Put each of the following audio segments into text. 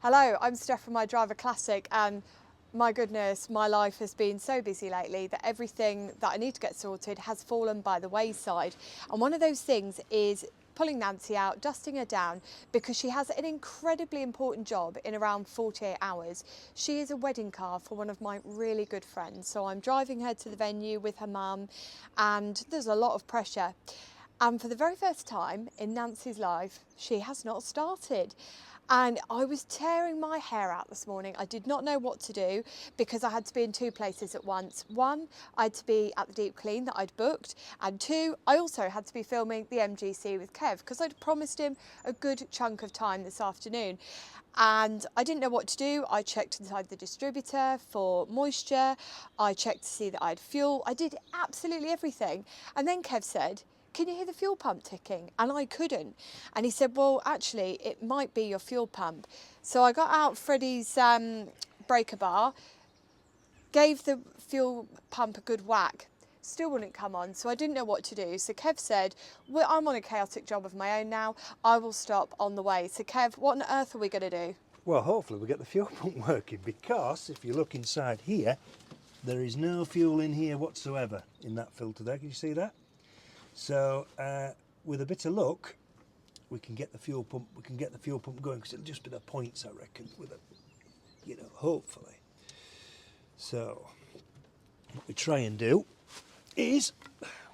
Hello, I'm Steph from My Driver Classic, and my goodness, my life has been so busy lately that everything that I need to get sorted has fallen by the wayside. And one of those things is pulling Nancy out, dusting her down, because she has an incredibly important job in around 48 hours. She is a wedding car for one of my really good friends, so I'm driving her to the venue with her mum, and there's a lot of pressure. And for the very first time in Nancy's life, she has not started. And I was tearing my hair out this morning. I did not know what to do because I had to be in two places at once. One, I had to be at the deep clean that I'd booked. And two, I also had to be filming the MGC with Kev because I'd promised him a good chunk of time this afternoon. And I didn't know what to do. I checked inside the distributor for moisture. I checked to see that I had fuel. I did absolutely everything. And then Kev said, "Can you hear the fuel pump ticking?" And I couldn't. And he said, "Well, actually, it might be your fuel pump." So I got out Freddie's breaker bar, gave the fuel pump a good whack, still wouldn't come on, so I didn't know what to do. So Kev said, "Well, I'm on a chaotic job of my own now. I will stop on the way." So Kev, what on earth are we going to do? Well, hopefully we get the fuel pump working, because if you look inside here, there is no fuel in here whatsoever in that filter there. Can you see that? So with a bit of luck, we can get the fuel pump. We can get the fuel pump going, because it'll just be the points, I reckon. With a, hopefully. So what we try and do is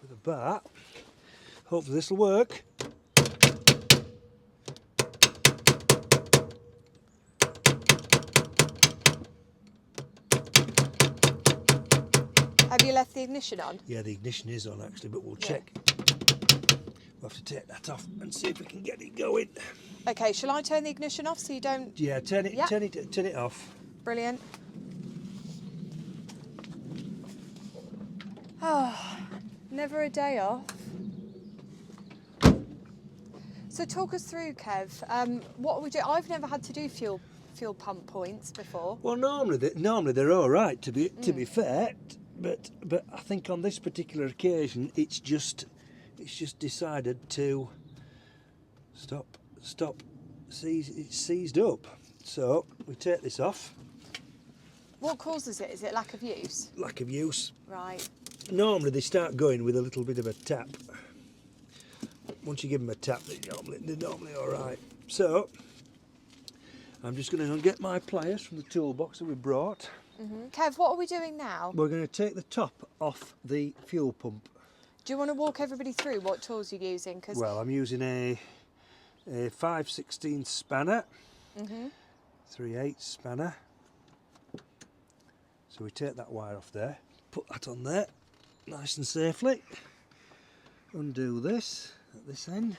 with a bar. Hopefully this will work. Have you left the ignition on? Yeah, the ignition is on actually, but we'll check. We'll have to take that off and see if we can get it going. Okay, shall I turn the ignition off so you don't... Yeah, turn it off. Brilliant. Oh, never a day off. So talk us through, Kev. What we do? I've never had to do fuel pump points before. Well, normally they're all right, to be fair, but I think on this particular occasion it's just decided to stop. It's seized up. So we take this off. What causes it? Is it lack of use? Lack of use. Right. Normally they start going with a little bit of a tap. Once you give them a tap, they're normally all right. So I'm just going to get my pliers from the toolbox that we brought. Kev, what are we doing now? We're going to take the top off the fuel pump. Do you want to walk everybody through what tools you're using? Well, I'm using a 5/16 spanner, 3/8 spanner. So we take that wire off there, put that on there, nice and safely. Undo this at this end.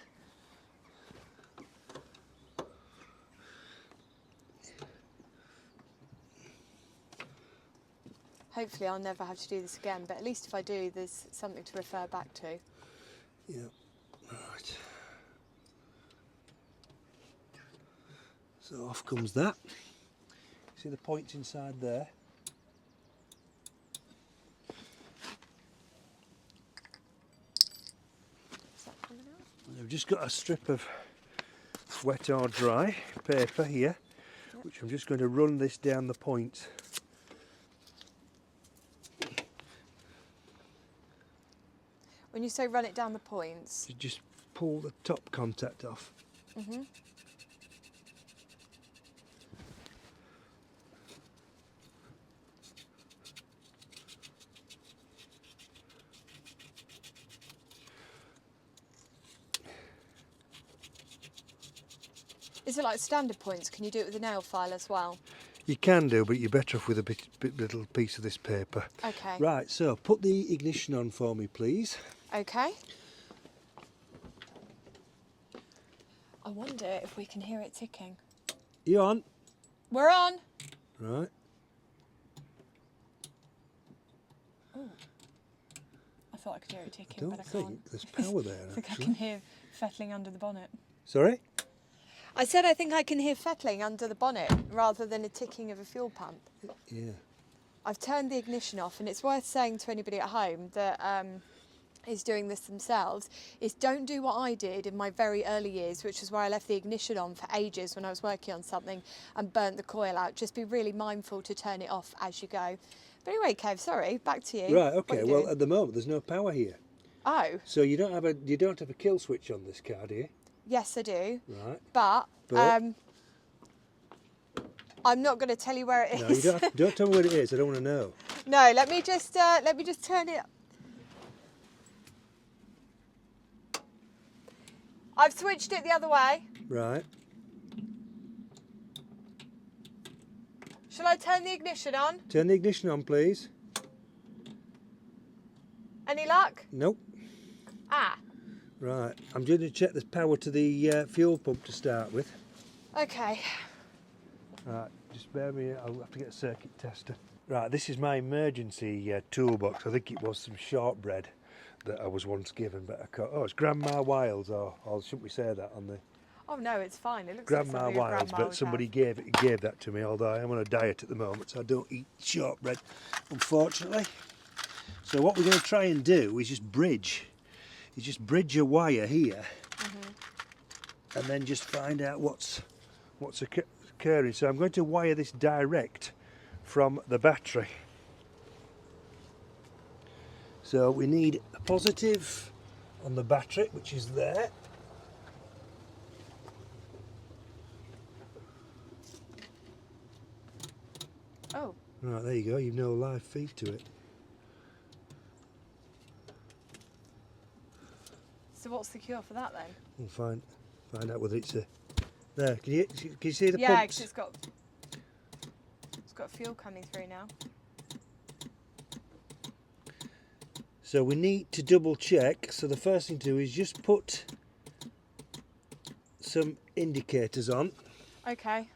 Hopefully I'll never have to do this again, but at least if I do, there's something to refer back to. Yeah, right. So off comes that. See the points inside there? Is that coming out? I've just got a strip of wet or dry paper here, which I'm just going to run this down the point. When you say run it down the points? You just pull the top contact off. Is it like standard points? Can you do it with a nail file as well? You can do, but you're better off with a little piece of this paper. Okay. Right, so put the ignition on for me, please. Okay. I wonder if we can hear it ticking. You on? We're on. Right. Oh. I thought I could hear it ticking, I don't but I think can't. there's power there, I think actually. I can hear fettling under the bonnet. Sorry? I said I think I can hear fettling under the bonnet rather than a ticking of a fuel pump. Yeah. I've turned the ignition off, and it's worth saying to anybody at home that is doing this themselves, is don't do what I did in my very early years, which is where I left the ignition on for ages when I was working on something and burnt the coil out. Just be really mindful to turn it off as you go. But anyway, Kev, sorry, back to you. Right, okay, What are you well doing? at the moment there's no power here. Oh, So you don't have a kill switch on this car, do you? yes I do. Right. But But- I'm not going to tell you where it is. No, you don't tell me what it is, I don't want to know. No, let me just turn it. I've switched it the other way. Right. Shall I turn the ignition on? Turn the ignition on, please. Any luck? Nope. Ah, Right. I'm going to check the power to the fuel pump to start with. okay. Right, just bear me, I'll have to get a circuit tester. Right, this is my emergency toolbox. I think it was some shortbread that I was once given, but I can't. Oh, it's Grandma Wiles, or shouldn't we say that on the Oh no, it's fine. It looks Grandma like something a Wiles? grandma But would somebody have. gave that to me, although I am on a diet at the moment, so I don't eat shortbread, unfortunately. So what we're going to try and do is just bridge a wire here, and then just find out what's occurring. So I'm going to wire this direct from the battery. So we need a positive on the battery, which is there. Oh, Right, there you go. You've no live feed to it. so what's the cure for that then? We'll find out whether it's a. There, can you see the Yeah, pumps? because it's got fuel coming through now. So we need to double check. So the first thing to do is just put some indicators on. Okay.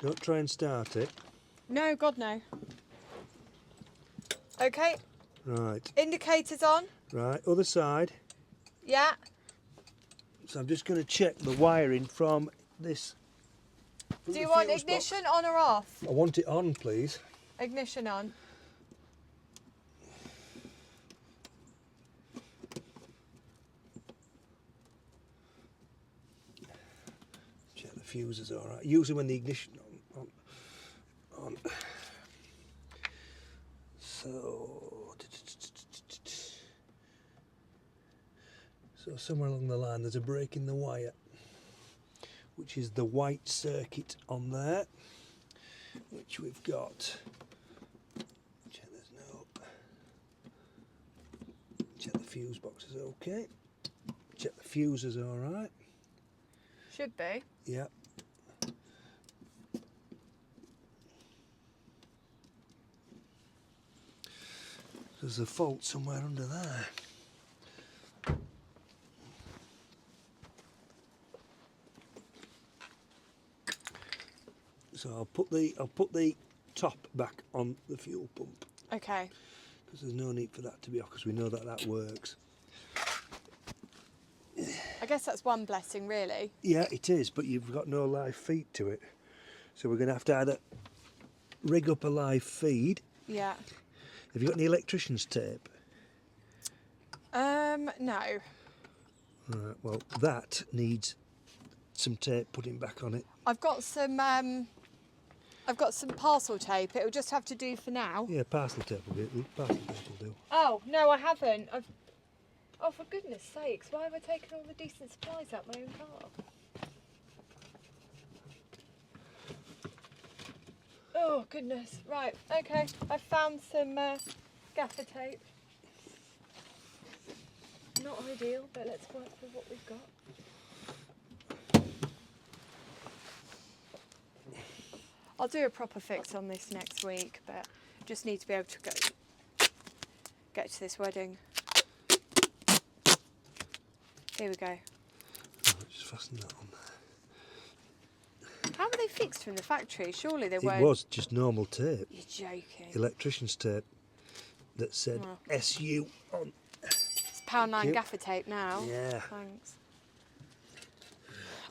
Don't try and start it. No, God no. Okay, Right, indicators on. right, other side. Yeah. So I'm just going to check the wiring from this. Do you want ignition on or off? I want it on, please. Ignition on. Check the fuse is all right. Usually when the ignition on. So somewhere along the line there's a break in the wire, which is the white circuit on there, which we've got. Check the fuse box is okay. Check the fuse is all right. Should be. Yeah. There's a fault somewhere under there. So I'll put the top back on the fuel pump, Okay. because there's no need for that to be off, because we know that works. I guess that's one blessing, really. Yeah, it is, but you've got no live feed to it. So we're going to have to either rig up a live feed. Yeah. Have you got any electrician's tape? No. Right, well, that needs some tape putting back on it. I've got some parcel tape. It'll just have to do for now. Yeah, parcel tape will do. Oh, no, I haven't. Oh, for goodness sakes, why have I taken all the decent supplies out my own car? Oh, goodness. Right, okay. I found some gaffer tape. Not ideal, but let's work with what we've got. I'll do a proper fix on this next week, but just need to be able to get to this wedding. Here we go. Oh, just fasten that on there. How were they fixed from the factory? Surely they It weren't. was just normal tape, You're joking. electrician's tape, that said Oh. SU on. It's £1.9 Thank you. gaffer tape now. Yeah. Thanks.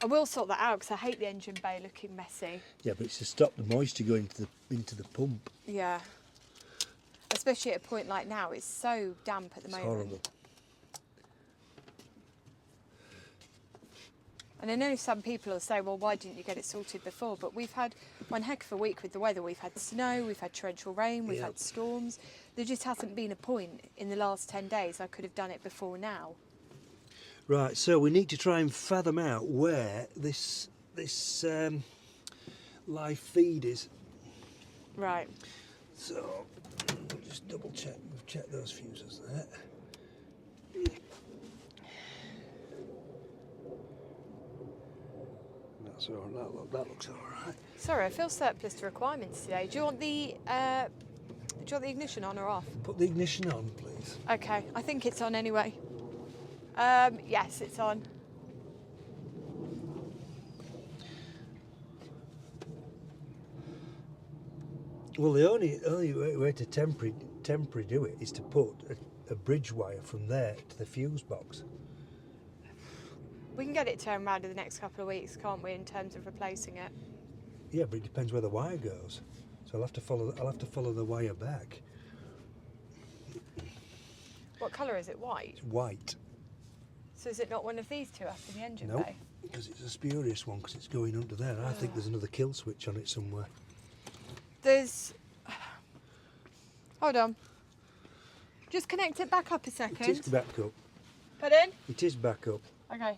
I will sort that out because I hate the engine bay looking messy. Yeah, but it's to stop the moisture going into the pump. Yeah. especially at a point like now. It's so damp at the moment. Horrible. And I know some people will say, well, why didn't you get it sorted before? But we've had one heck of a week with the weather. We've had snow, we've had torrential rain, we've had storms. There just hasn't been a point in the last 10 days I could have done it before now. Right, so we need to try and fathom out where this live feed is. Right. So, we'll just double check. We've checked those fuses there. That's all right. That looks all right. Sorry, I feel surplus to requirements today. Do you want the ignition on or off? Put the ignition on, please. Okay, I think it's on anyway. Yes, it's on. Well, the only way to temporary do it is to put a bridge wire from there to the fuse box. We can get it turned around in the next couple of weeks, can't we, in terms of replacing it? Yeah, but it depends where the wire goes. So I'll have to follow the wire back. What colour is it? White? It's white. So is it not one of these two up in the engine Nope, bay? because it's a spurious one because it's going under there. I think there's another kill switch on it somewhere. There's... Hold on. Just connect it back up a second. It is back up. Put in? It is back up. Okay.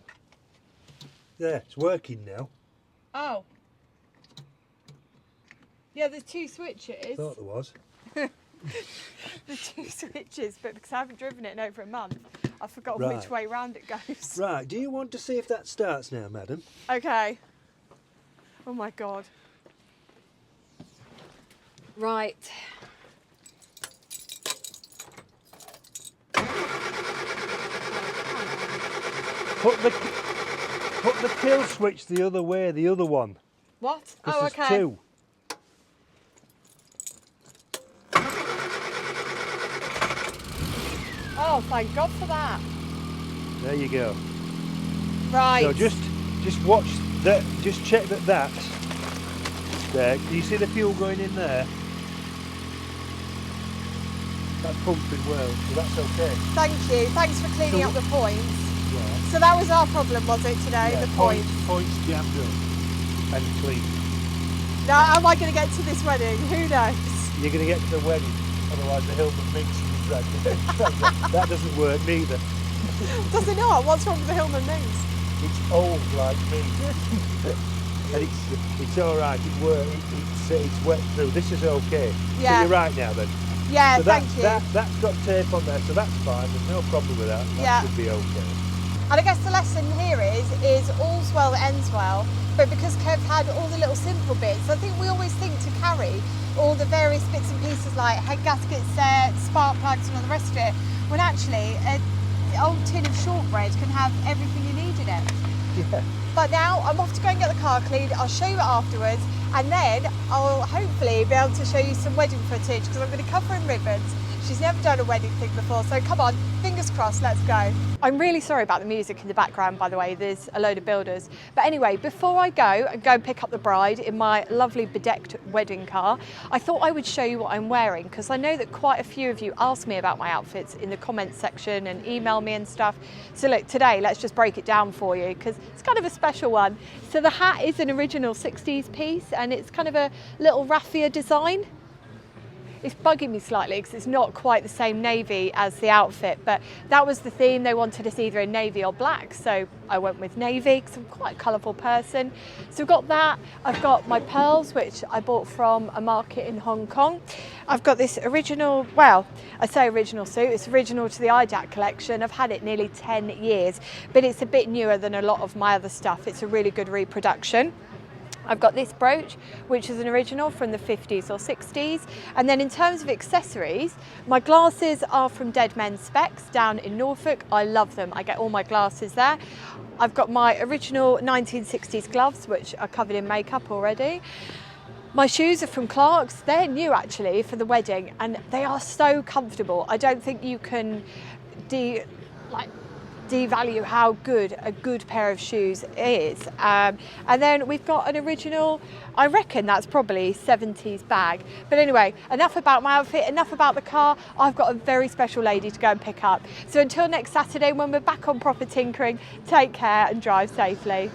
There, it's working now. Oh. Yeah, there's two switches. Thought there was. The two switches, but because I haven't driven it in over a month, I've forgotten Right. which way round it goes. Right, do you want to see if that starts now, madam? Okay. Oh my God. Right. Put the kill switch the other way, the other one. What? 'Cause Oh, there's okay. two. Oh, thank God for that. There you go. Right. So just watch that. Just check that's there. Can you see the fuel going in there? That's pumping well, so that's okay. Thank you. Thanks for cleaning So- up the points. Yeah. So that was our problem, was it, today? Yeah, The points. Points jammed up and clean. Now, am I going to get to this wedding? Who knows? You're going to get to the wedding, otherwise the Hillman Minx will be dragged. That doesn't work neither. Does it not? What's wrong with the Hillman Minx? It's old like me. And it's all right. It works. It's wet through. This is okay. Yeah. So you're right now then. Yeah, So thank you. That's got tape on there, so that's fine. There's no problem with that. That Yeah. should be okay. And I guess the lesson here is all's well that ends well, but because Kev had all the little simple bits, I think we always think to carry all the various bits and pieces like head gaskets, spark plugs and all the rest of it, when actually an old tin of shortbread can have everything you need in it. Yeah. But now I'm off to go and get the car cleaned. I'll show you it afterwards, and then I'll hopefully be able to show you some wedding footage because I'm going to cover in ribbons. She's never done a wedding thing before, so come on, fingers crossed, let's go. I'm really sorry about the music in the background, by the way, there's a load of builders. But anyway, before I go and pick up the bride in my lovely bedecked wedding car, I thought I would show you what I'm wearing because I know that quite a few of you ask me about my outfits in the comments section and email me and stuff. So look, today, let's just break it down for you because it's kind of a special one. So the hat is an original 60s piece and it's kind of a little raffia design. It's bugging me slightly because it's not quite the same navy as the outfit, but that was the theme. They wanted us either in navy or black, so I went with navy because I'm quite a colourful person. So I've got that. I've got my pearls, which I bought from a market in Hong Kong. I've got this original, well, I say original suit, it's original to the IJAC collection. I've had it nearly 10 years, but it's a bit newer than a lot of my other stuff. It's a really good reproduction. I've got this brooch, which is an original from the 50s or 60s. And then in terms of accessories, my glasses are from Dead Men Specs down in Norfolk. I love them. I get all my glasses there. I've got my original 1960s gloves, which are covered in makeup already. My shoes are from Clark's. They're new actually for the wedding and they are so comfortable. I don't think you can devalue how good a good pair of shoes is. And then we've got an original, I reckon that's probably 70s bag. But anyway, enough about my outfit, enough about the car. I've got a very special lady to go and pick up. So until next Saturday when we're back on Proper Tinkering, take care and drive safely.